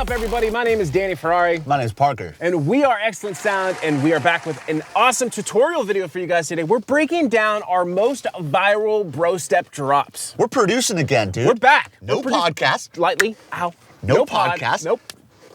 up, everybody? My name is Danny Ferrari. My name is Parker. And we are Excellent Sound, and we are back with an awesome tutorial video for you guys today. We're breaking down our most viral Brostep drops. We're producing again, dude. We're back. No podcast. Lightly. Ow. No podcast. Nope.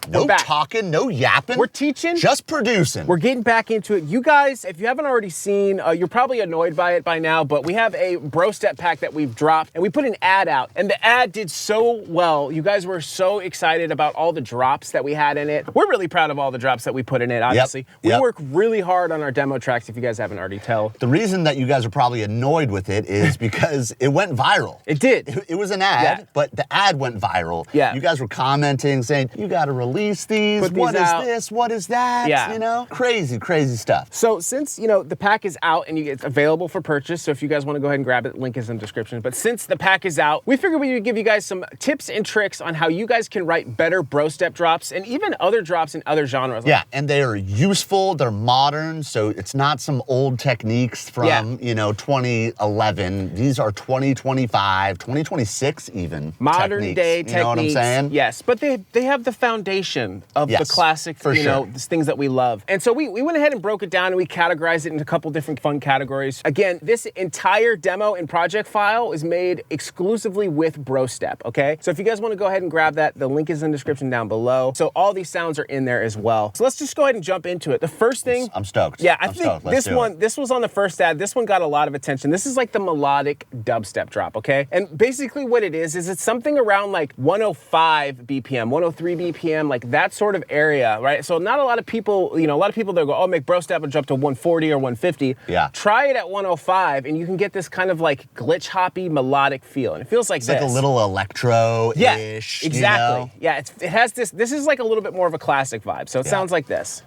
No talking, no yapping. We're teaching. Just producing. We're getting back into it. You guys, if you haven't already seen, you're probably annoyed by it by now, but we have a Brostep pack that we've dropped, and we put an ad out, and the ad did so well. You guys were so excited about all the drops that we had in it. We're really proud of all the drops that we put in it, obviously. We work really hard on our demo tracks, if you guys haven't already tell. The reason that you guys are probably annoyed with it is because it went viral. It did. It was an ad, but the ad went viral. Yeah. You guys were commenting, saying, you gotta release these. What is this? What is that? Yeah. You know? Crazy, crazy stuff. So since, you know, the pack is out and it's available for purchase, so if you guys want to go ahead and grab it, link is in the description. But since the pack is out, we figured we would give you guys some tips and tricks on how you guys can write better Brostep drops and even other drops in other genres. Yeah, and they are useful, they're modern, so it's not some old techniques from, you know, 2011. These are 2025, 2026 even. Modern day techniques. You know what I'm saying? Yes, but they have the foundation of the classic, you know, things that we love. And so we went ahead and broke it down and we categorized it into a couple different fun categories. Again, this entire demo and project file is made exclusively with Brostep, okay? So if you guys want to go ahead and grab that, the link is in the description down below. So all these sounds are in there as well. So let's just go ahead and jump into it. The first thing... I'm stoked. Yeah, I think this was on the first ad. This one got a lot of attention. This is like the melodic dubstep drop, okay? And basically what it is it's something around like 105 BPM, 103 BPM, like that sort of area, right? So not a lot of people, you know, a lot of people that go, oh, make Brostep and jump to 140 or 150. Yeah. Try it at 105 and you can get this kind of like glitch hoppy melodic feel. And it feels like it's like a little electro-ish. Yeah, exactly. You know? Yeah, it has this is like a little bit more of a classic vibe. So it sounds like this.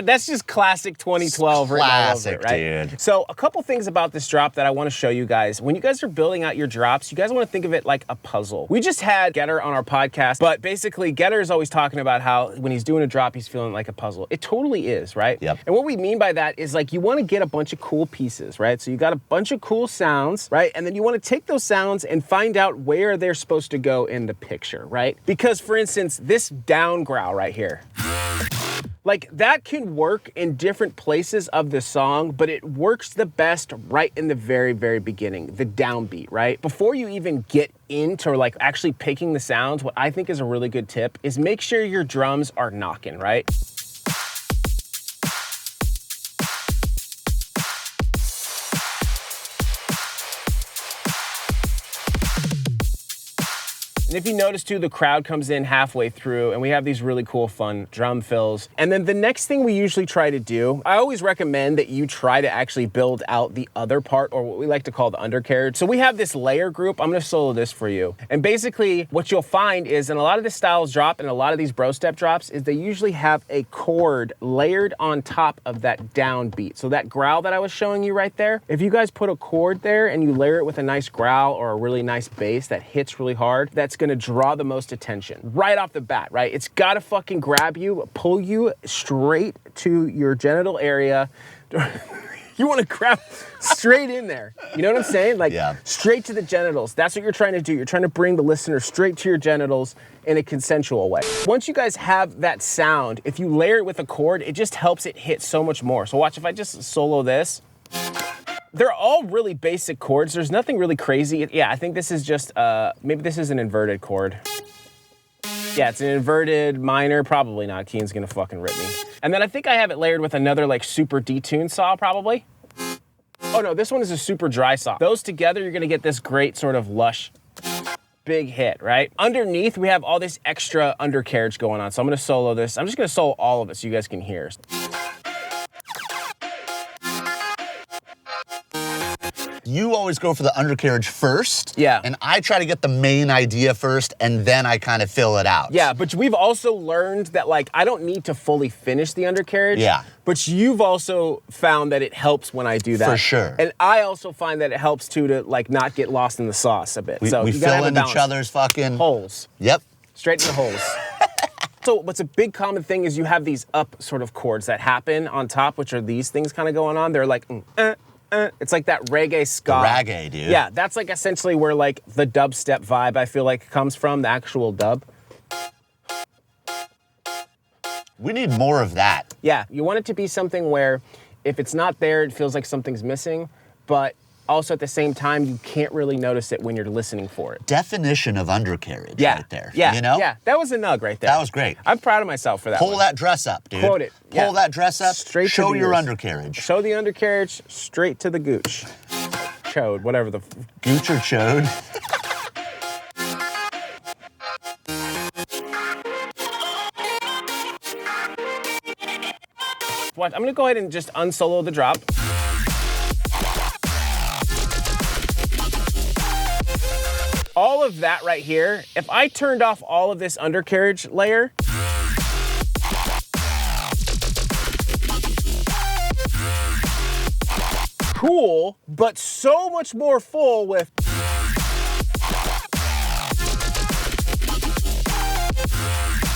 That's just classic 2012 written all over it, right? Dude. So a couple things about this drop that I want to show you guys. When you guys are building out your drops, you guys want to think of it like a puzzle. We just had Getter on our podcast, but basically Getter is always talking about how when he's doing a drop, he's feeling like a puzzle. It totally is, right? Yep. And what we mean by that is like you want to get a bunch of cool pieces, right? So you got a bunch of cool sounds, right? And then you want to take those sounds and find out where they're supposed to go in the picture, right? Because for instance, this down growl right here, like that can work in different places of the song, but it works the best right in the very, very beginning, the downbeat, right? Before you even get into like actually picking the sounds, what I think is a really good tip is make sure your drums are knocking, right? And if you notice too, the crowd comes in halfway through and we have these really cool, fun drum fills. And then the next thing we usually try to do, I always recommend that you try to actually build out the other part, or what we like to call the undercarriage. So we have this layer group. I'm gonna solo this for you. And basically what you'll find is in a lot of the styles drop and a lot of these Brostep drops is they usually have a chord layered on top of that downbeat. So that growl that I was showing you right there, if you guys put a chord there and you layer it with a nice growl or a really nice bass that hits really hard, that's gonna draw the most attention right off the bat, right? It's gotta fucking grab you, pull you straight to your genital area. You wanna grab straight in there. You know what I'm saying? Like straight to the genitals. That's what you're trying to do. You're trying to bring the listener straight to your genitals in a consensual way. Once you guys have that sound, if you layer it with a chord, it just helps it hit so much more. So watch, if I just solo this, they're all really basic chords. There's nothing really crazy. Yeah, I think this is just, maybe this is an inverted chord. Yeah, it's an inverted minor. Probably not. Keen's gonna fucking rip me. And then I think I have it layered with another like super detuned saw probably. Oh no, this one is a super dry saw. Those together, you're gonna get this great sort of lush, big hit, right? Underneath, we have all this extra undercarriage going on. So I'm gonna solo this. I'm just gonna solo all of it so you guys can hear. You always go for the undercarriage first. Yeah. And I try to get the main idea first, and then I kind of fill it out. Yeah, but we've also learned that, like, I don't need to fully finish the undercarriage. Yeah. But you've also found that it helps when I do that. For sure. And I also find that it helps, too, to, like, not get lost in the sauce a bit. We fill in each other's fucking holes. Yep. Straight in the holes. So what's a big common thing is you have these up sort of chords that happen on top, which are these things kind of going on. They're like, it's like that reggae ska. The reggae, dude. Yeah, that's like essentially where like the dubstep vibe, I feel like, comes from, the actual dub. We need more of that. Yeah, you want it to be something where if it's not there, it feels like something's missing, but also at the same time, you can't really notice it when you're listening for it. Definition of undercarriage right there. Yeah, you know? Yeah, that was a nug right there. That was great. I'm proud of myself for that Pull one. that dress up, dude. Quote it. Pull that dress up, Straight to show the your ears. undercarriage. Show the undercarriage straight to the gooch. Chode, whatever the... Gooch or chode. Watch, I'm gonna go ahead and just unsolo the drop. All of that right here, if I turned off all of this undercarriage layer, cool, but so much more full with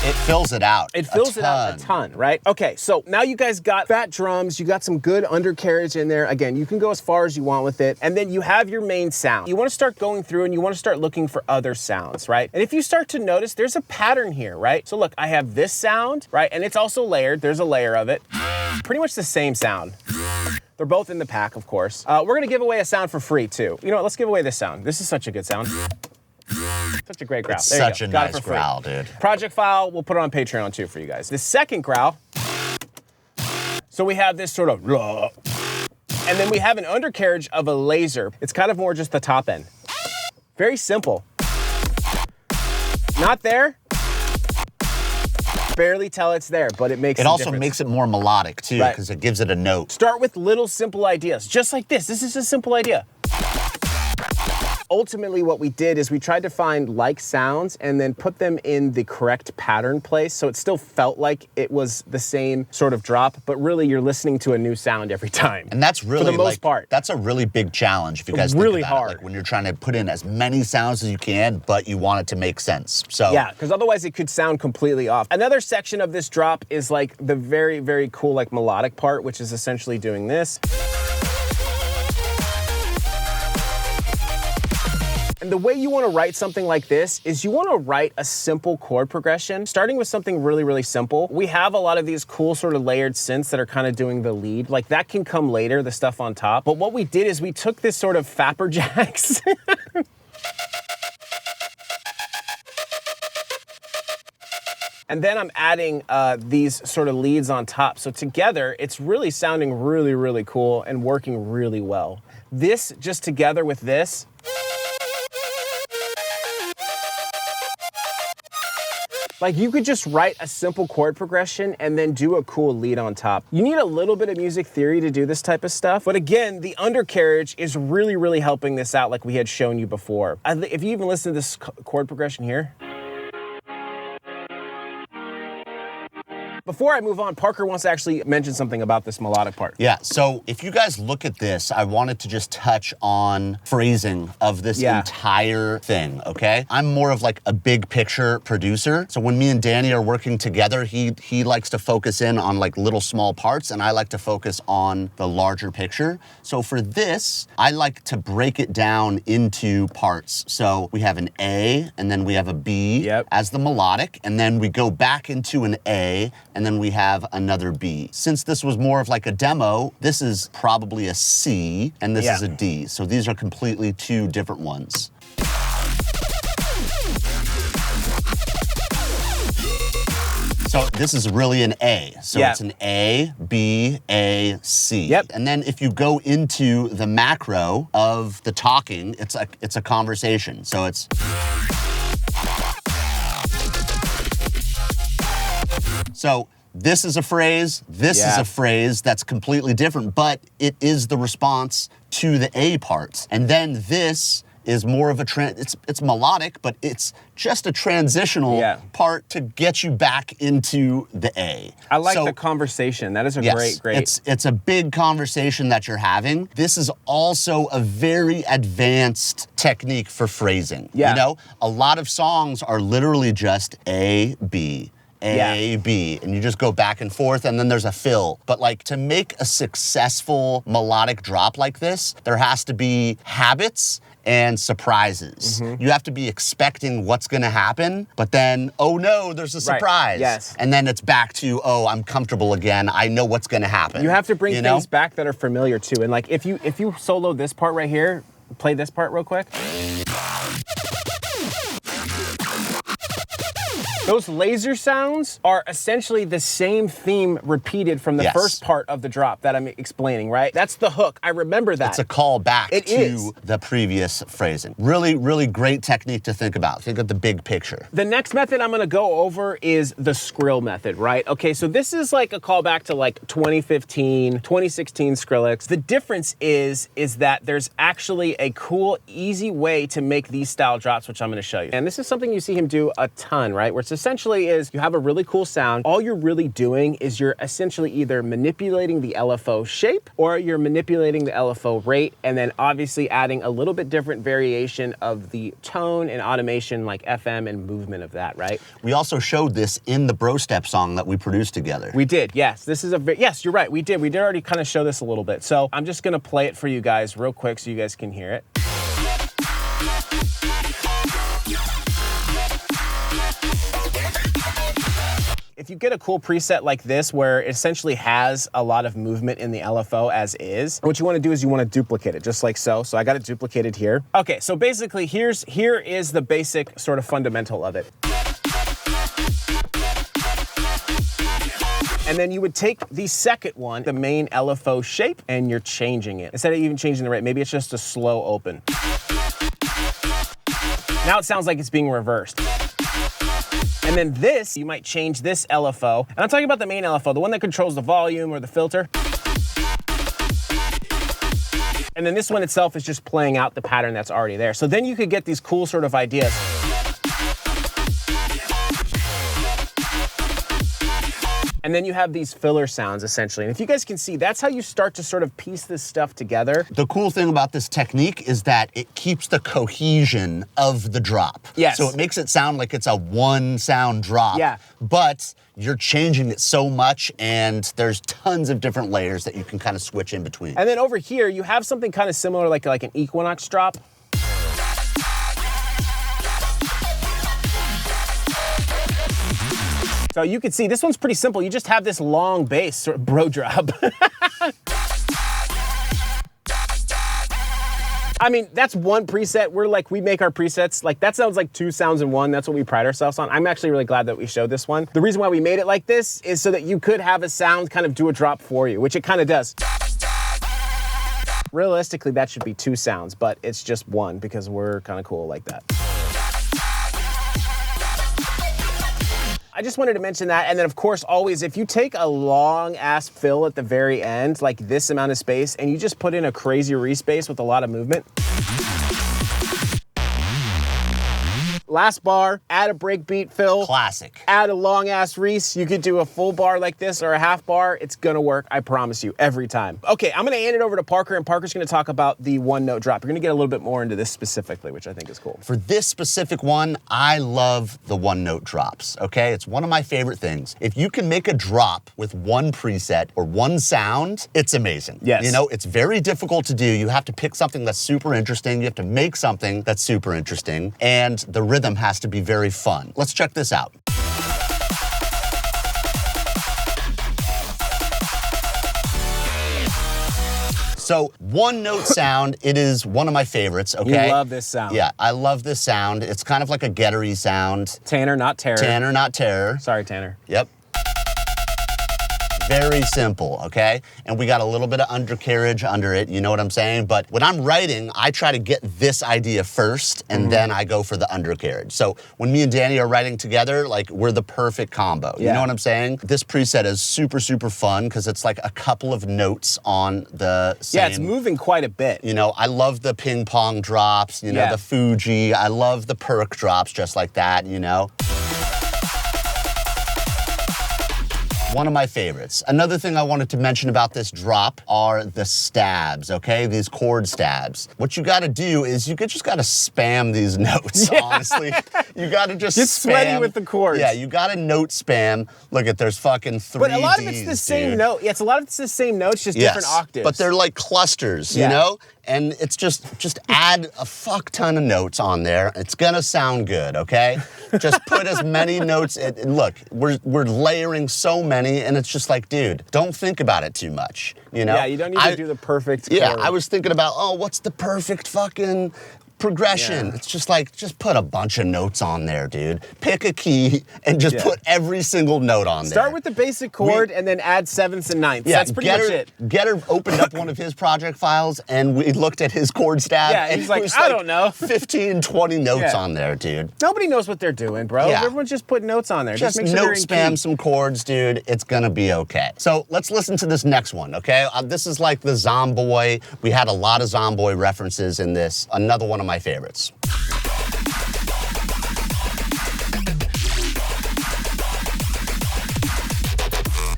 It fills it out. It fills it out a ton, right? Okay, so now you guys got fat drums, you got some good undercarriage in there. Again, you can go as far as you want with it. And then you have your main sound. You wanna start going through and you wanna start looking for other sounds, right? And if you start to notice, there's a pattern here, right? So look, I have this sound, right? And it's also layered, there's a layer of it. Pretty much the same sound. They're both in the pack, of course. We're gonna give away a sound for free too. You know what, let's give away this sound. This is such a good sound. Such a great growl. It's there you such go. a Got it nice for free. growl, dude. Project file, we'll put it on Patreon too for you guys. The second growl, so we have this sort of, and then we have an undercarriage of a laser. It's kind of more just the top end. Very simple. Not there. Barely tell it's there, but it makes It a also difference. makes it more melodic too, Right. because it gives it a note. Start with little simple ideas, just like this. This is a simple idea. Ultimately, what we did is we tried to find like sounds and then put them in the correct pattern place, so it still felt like it was the same sort of drop, but really you're listening to a new sound every time. And that's really, for the most part, that's a really big challenge if you guys really think about hard. it. Like when you're trying to put in as many sounds as you can, but you want it to make sense. So yeah, because otherwise it could sound completely off. Another section of this drop is like the very, very cool like melodic part, which is essentially doing this. And the way you want to write something like this is you want to write a simple chord progression, starting with something really, really simple. We have a lot of these cool sort of layered synths that are kind of doing the lead. Like that can come later, the stuff on top. But what we did is we took this sort of fapper jacks. And then I'm adding these sort of leads on top. So together, it's really sounding really, really cool and working really well. This just together with this, like you could just write a simple chord progression and then do a cool lead on top. You need a little bit of music theory to do this type of stuff. But again, the undercarriage is really, really helping this out like we had shown you before. If you even listen to this chord progression here. Before I move on, Parker wants to actually mention something about this melodic part. Yeah, so if you guys look at this, I wanted to just touch on phrasing of this entire thing, okay? I'm more of like a big picture producer. So when me and Danny are working together, he likes to focus in on like little small parts and I like to focus on the larger picture. So for this, I like to break it down into parts. So we have an A and then we have a B as the melodic, and then we go back into an A, and then we have another B. Since this was more of like a demo, this is probably a C, and this is a D. So these are completely two different ones. So this is really an A. So it's an A, B, A, C. And then if you go into the macro of the talking, it's a conversation. So it's... So this is a phrase, this is a phrase that's completely different, but it is the response to the A parts. And then this is more of a it's melodic, but it's just a transitional part to get you back into the A. I like the conversation. That is a great. It's a big conversation that you're having. This is also a very advanced technique for phrasing. Yeah. You know, a lot of songs are literally just A, B. A, B, and you just go back and forth, and then there's a fill. But like, to make a successful melodic drop like this, there has to be habits and surprises. You have to be expecting what's gonna happen, but then, oh no, there's a surprise. Yes. And then it's back to, oh, I'm comfortable again. I know what's gonna happen. You have to bring things back that are familiar too. And like, if you solo this part right here, play this part real quick. Those laser sounds are essentially the same theme repeated from the first part of the drop that I'm explaining, right? That's the hook. I remember that. It's a call back to the previous phrasing. Really, really great technique to think about. Think of the big picture. The next method I'm gonna go over is the Skril method, right? Okay, so this is like a callback to like 2015, 2016 Skrillex. The difference is that there's actually a cool, easy way to make these style drops, which I'm gonna show you. And this is something you see him do a ton, right? Where it's essentially is you have a really cool sound. All you're really doing is you're essentially either manipulating the LFO shape or you're manipulating the LFO rate, and then obviously adding a little bit different variation of the tone and automation, like FM and movement of that, right? We also showed this in the Brostep song that we produced together. We did, yes. This is yes, you're right, we did. We did already kind of show this a little bit. So I'm just gonna play it for you guys real quick so you guys can hear it. If you get a cool preset like this where it essentially has a lot of movement in the LFO as is, what you want to do is you want to duplicate it just like so. So I got it duplicated here. Okay, so basically here is the basic sort of fundamental of it. And then you would take the second one, the main LFO shape, and you're changing it. Instead of even changing the rate, maybe it's just a slow open. Now it sounds like it's being reversed. And then this, you might change this LFO. And I'm talking about the main LFO, the one that controls the volume or the filter. And then this one itself is just playing out the pattern that's already there. So then you could get these cool sort of ideas. And then you have these filler sounds, essentially. And if you guys can see, that's how you start to sort of piece this stuff together. The cool thing about this technique is that it keeps the cohesion of the drop. Yes. So it makes it sound like it's a one sound drop. Yeah. But you're changing it so much, and there's tons of different layers that you can kind of switch in between. And then over here, you have something kind of similar, like an Equinox drop. So you can see this one's pretty simple. You just have this long bass sort of bro drop. I mean, that's one preset. We make our presets. Like, that sounds like two sounds in one. That's what we pride ourselves on. I'm actually really glad that we showed this one. The reason why we made it like this is so that you could have a sound kind of do a drop for you, which it kind of does. Realistically, that should be two sounds, but it's just one because we're kind of cool like that. I just wanted to mention that. And then of course, always, if you take a long ass fill at the very end, like this amount of space, and you just put in a crazy respace with a lot of movement. Last bar, add a breakbeat fill. Classic. Add a long ass Reese. You could do a full bar like this or a half bar. It's gonna work, I promise you, every time. Okay, I'm gonna hand it over to Parker, and Parker's gonna talk about the one note drop. You're gonna get a little bit more into this specifically, which I think is cool. For this specific one, I love the one note drops, okay? It's one of my favorite things. If you can make a drop with one preset or one sound, it's amazing. Yes. You know, it's very difficult to do. You have to pick something that's super interesting. You have to make something that's super interesting. And the rhythm has to be very fun. Let's check this out. So one note sound, it is one of my favorites, okay? You love this sound. Yeah, I love this sound. It's kind of like a gettery sound. Tanner, not terror. Tanner, not terror. Sorry, Tanner. Yep. Very simple, okay? And we got a little bit of undercarriage under it, you know what I'm saying? But when I'm writing, I try to get this idea first, and then I go for the undercarriage. So when me and Danny are writing together, like, we're the perfect combo. You know what I'm saying? This preset is super, super fun because it's like a couple of notes on the same. Yeah, it's moving quite a bit. You know, I love the ping pong drops, you know, the Fuji. I love the perk drops just like that, you know? One of my favorites. Another thing I wanted to mention about this drop are the stabs, okay? These chord stabs. What you gotta do is you just gotta spam these notes, honestly. You gotta just Get spam. sweaty with the chords. Yeah, you gotta note spam. Look at, there's fucking 3 But a lot of Ds, it's the same dude. note. Yeah, it's a lot of it's the same notes, just different octaves. But they're like clusters, you know? And it's just add a fuck ton of notes on there. It's gonna sound good, okay? Just put as many notes, and look, we're layering so many, and it's just like, dude, don't think about it too much, you know? Yeah, you don't need to do the perfect Yeah, chord. I was thinking about, oh, what's the perfect fucking progression? It's just like, just put a bunch of notes on there, dude. Pick a key and just put every single note on there. Start with the basic chord and then add sevenths and ninths. Yeah, That's pretty much it. Getter opened up one of his project files and we looked at his chord stab. Yeah, and he's it like, was I don't know. 15, 20 notes on there, dude. Nobody knows what they're doing, bro. Yeah. Everyone's just putting notes on there. Just make sure note they're in spam key. some chords, dude. It's gonna be okay. So let's listen to this next one, okay? This is like the Zomboy. We had a lot of Zomboy references in this. Another one of my favorites.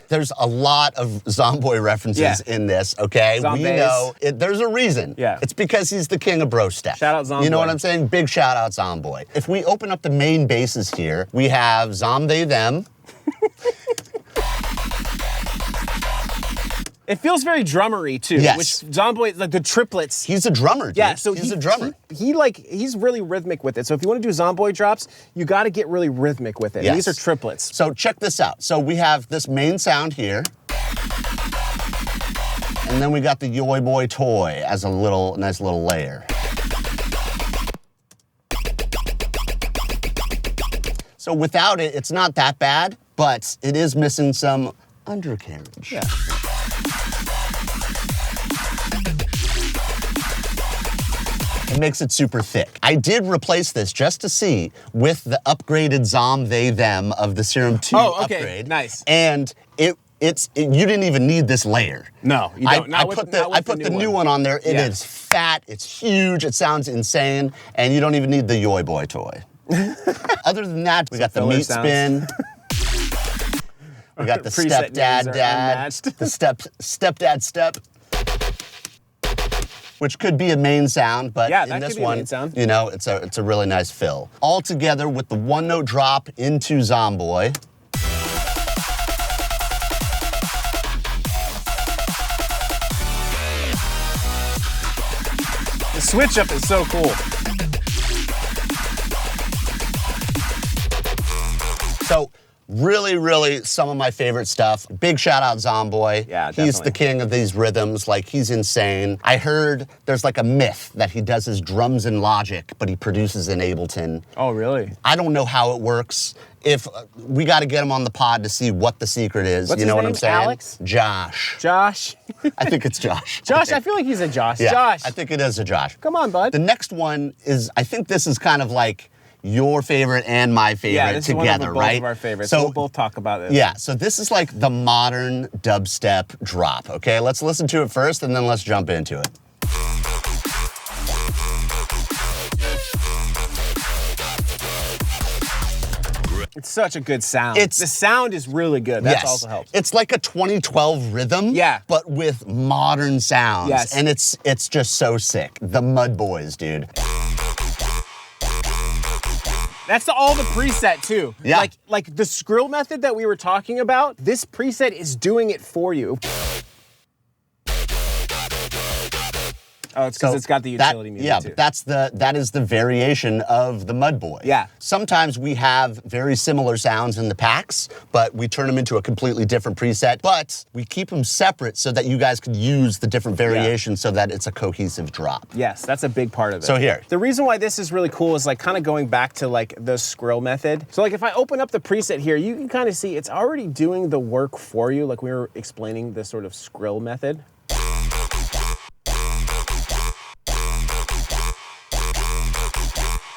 There's a lot of Zomboy references in this, okay? Zombays. We know, there's a reason. Yeah. It's because he's the king of Brostep. Shout out Zomboy. You know what I'm saying? Big shout out Zomboy. If we open up the main bases here, we have Zom, they, them. It feels very drummery too. Yes. Which Zomboy, like the triplets. He's a drummer, dude. Yeah, so he's a drummer. He's really rhythmic with it. So if you want to do Zomboy drops, you got to get really rhythmic with it. Yes. And these are triplets. So check this out. So we have this main sound here. And then we got the Yoy Boy Toy as a nice little layer. So without it, it's not that bad, but it is missing some undercarriage. Yeah. It makes it super thick. I did replace this just to see with the upgraded Zom, they, them of the Serum 2 upgrade. Nice. And you didn't even need this layer. No, you don't. I put the new one on there. It is fat, it's huge, it sounds insane, and you don't even need the Yoy Boy Toy. Other than that, we got the meat spin. We got the Preset names are unmatched. the stepdad step, which could be a main sound, but in this one, you know, it's a really nice fill. All together with the one note drop into Zomboy. The switch up is so cool. So really, really some of my favorite stuff. Big shout out Zomboy. Yeah, definitely. He's the king of these rhythms. Like, he's insane. I heard there's like a myth that he does his drums in Logic, but he produces in Ableton. Oh, really? I don't know how it works. If we got to get him on the pod to see what the secret is. What's you know his what I'm name? saying? Alex? Josh. Josh? I think it's Josh. Josh, I feel like he's a Josh. Yeah, Josh. I think it is a Josh. Come on, bud. The next one is, I think this is kind of like your favorite and my favorite this together, is one of right? Both of our favorites. So we'll both talk about it. Yeah, so this is like the modern dubstep drop, okay? Let's listen to it first and then let's jump into it. It's such a good sound. The sound is really good. That also helps. It's like a 2012 rhythm, but with modern sounds. Yes. And it's just so sick. The Mud Boys, dude. That's all the preset too. Yeah. Like the Skril method that we were talking about, this preset is doing it for you. Oh, it's because it's got the utility music yeah, too. but that is the variation of the Mud Boy. Yeah. Sometimes we have very similar sounds in the packs, but we turn them into a completely different preset. But we keep them separate so that you guys can use the different variations so that it's a cohesive drop. Yes, that's a big part of it. So here. The reason why this is really cool is like kind of going back to like the Skril method. So like if I open up the preset here, you can kind of see it's already doing the work for you. Like we were explaining the sort of Skril method.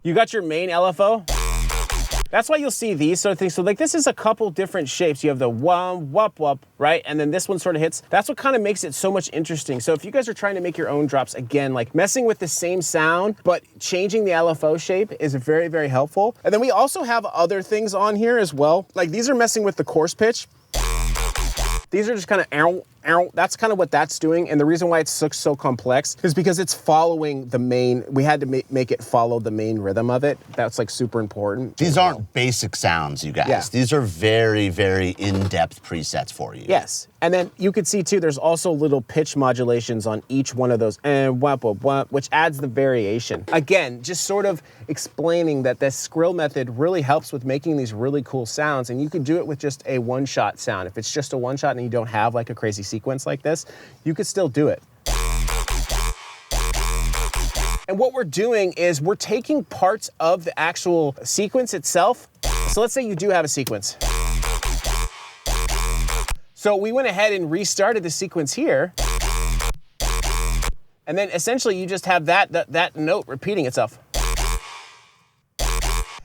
You got your main LFO. That's why you'll see these sort of things. So like this is a couple different shapes. You have the wham, wop, wop, right? And then this one sort of hits. That's what kind of makes it so much interesting. So if you guys are trying to make your own drops, again, like messing with the same sound, but changing the LFO shape is very, very helpful. And then we also have other things on here as well. Like these are messing with the coarse pitch. These are just kind of ow, ow. That's kind of what that's doing. And the reason why it's so complex is because it's following the main, we had to make it follow the main rhythm of it. That's like super important. These aren't basic sounds, you guys. Yeah. These are very, very in-depth presets for you. Yes. And then you can see too, there's also little pitch modulations on each one of those, and whap, whap, whap, which adds the variation. Again, just sort of explaining that this Skril method really helps with making these really cool sounds, and you can do it with just a one-shot sound. If it's just a one-shot and you don't have like a crazy sequence like this, you could still do it. And what we're doing is we're taking parts of the actual sequence itself. So let's say you do have a sequence. So we went ahead and restarted the sequence here. And then essentially you just have that note repeating itself.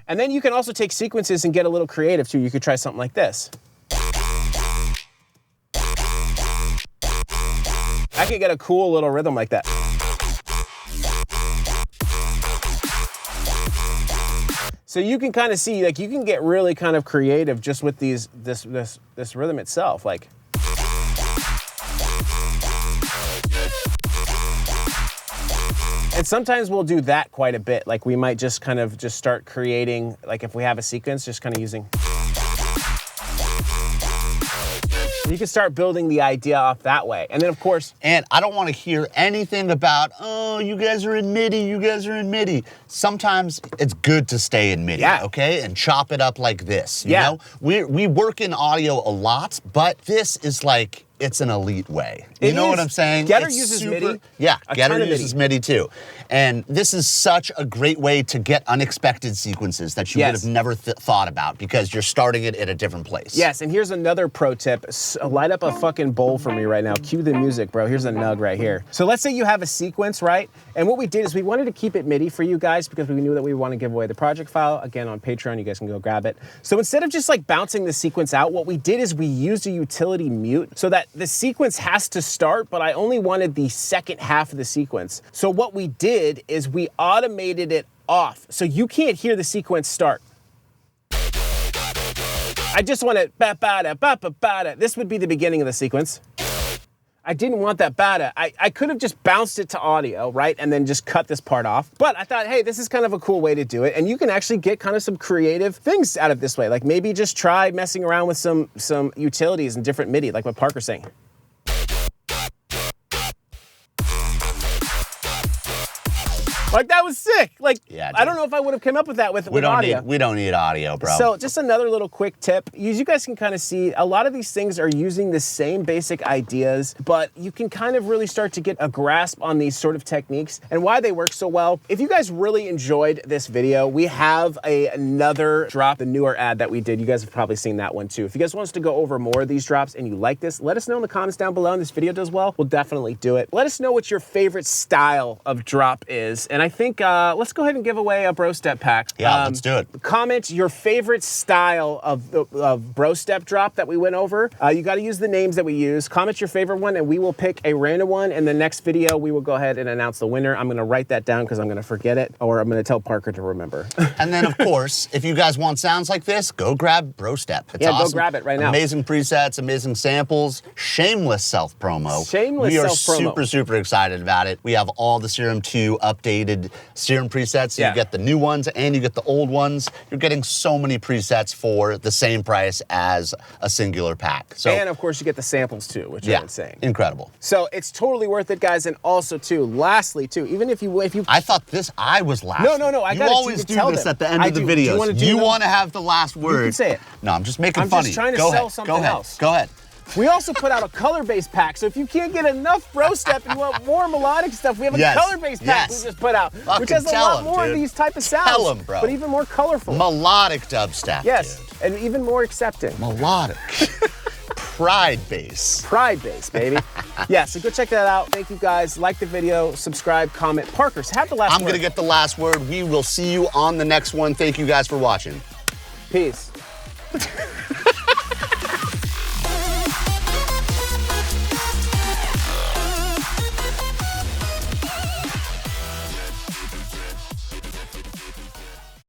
And then you can also take sequences and get a little creative too. You could try something like this. I could get a cool little rhythm like that. So you can kind of see, like you can get really kind of creative just with this rhythm itself. Like. And sometimes we'll do that quite a bit. Like we might just kind of just start creating, like if we have a sequence, just kind of using. You can start building the idea off that way. And then of course. And I don't want to hear anything about, oh, you guys are in MIDI, you guys are in MIDI. Sometimes it's good to stay in MIDI, okay? And chop it up like this, you know? We work in audio a lot, but this is like, it's an elite way. You know what I'm saying? Getter uses MIDI. Yeah, Getter uses MIDI too. And this is such a great way to get unexpected sequences that you would have never thought about because you're starting it at a different place. Yes, and here's another pro tip. Light up a fucking bowl for me right now. Cue the music, bro. Here's a nug right here. So let's say you have a sequence, right? And what we did is we wanted to keep it MIDI for you guys because we knew that we want to give away the project file. Again, on Patreon, you guys can go grab it. So instead of just like bouncing the sequence out, what we did is we used a utility mute so that the sequence has to start, but I only wanted the second half of the sequence. So what we did is we automated it off. So you can't hear the sequence start. I just want it, ba-ba-da. This would be the beginning of the sequence. I didn't want that bada. I could have just bounced it to audio, right? And then just cut this part off. But I thought, hey, this is kind of a cool way to do it. And you can actually get kind of some creative things out of this way. Like maybe just try messing around with some utilities and different MIDI, like what Parker's saying. Like that was sick. Like, yeah, I don't know if I would have come up with that with audio. We don't need audio, bro. So just another little quick tip. You guys can kind of see a lot of these things are using the same basic ideas, but you can kind of really start to get a grasp on these sort of techniques and why they work so well. If you guys really enjoyed this video, we have another drop, the newer ad that we did. You guys have probably seen that one too. If you guys want us to go over more of these drops and you like this, let us know in the comments down below and this video does well. We'll definitely do it. Let us know what your favorite style of drop is. And I think, let's go ahead and give away a Brostep pack. Yeah, let's do it. Comment your favorite style of Brostep drop that we went over. You got to use the names that we use. Comment your favorite one, and we will pick a random one. In the next video, we will go ahead and announce the winner. I'm going to write that down because I'm going to forget it, or I'm going to tell Parker to remember. And then, of course, if you guys want sounds like this, go grab Brostep. It's awesome. Go grab it right now. Amazing presets, amazing samples, shameless self-promo. Shameless self-promo. We are super, super excited about it. We have all the Serum 2 updated updated Serum presets. So you get the new ones and you get the old ones. You're getting so many presets for the same price as a singular pack. So, and of course you get the samples too, which are insane. Incredible. So it's totally worth it, guys. And also too, lastly too, even if you I thought I was last. No, I you got always do this at the end of the videos. You want to have the last word. You can say it. No, I'm just making I'm funny. just trying to sell something else. Go ahead. We also put out a color-based pack, so if you can't get enough Brostep and you want more melodic stuff, we have a color-based pack we just put out, which has a lot more of these type of sounds, but even more colorful. Melodic dubstep, yes, and even more accepting. Melodic. Pride bass. Pride bass, baby. Yeah, so go check that out. Thank you guys. Like the video, subscribe, comment. Parkers, have the last word. I'm going to get the last word. We will see you on the next one. Thank you guys for watching. Peace.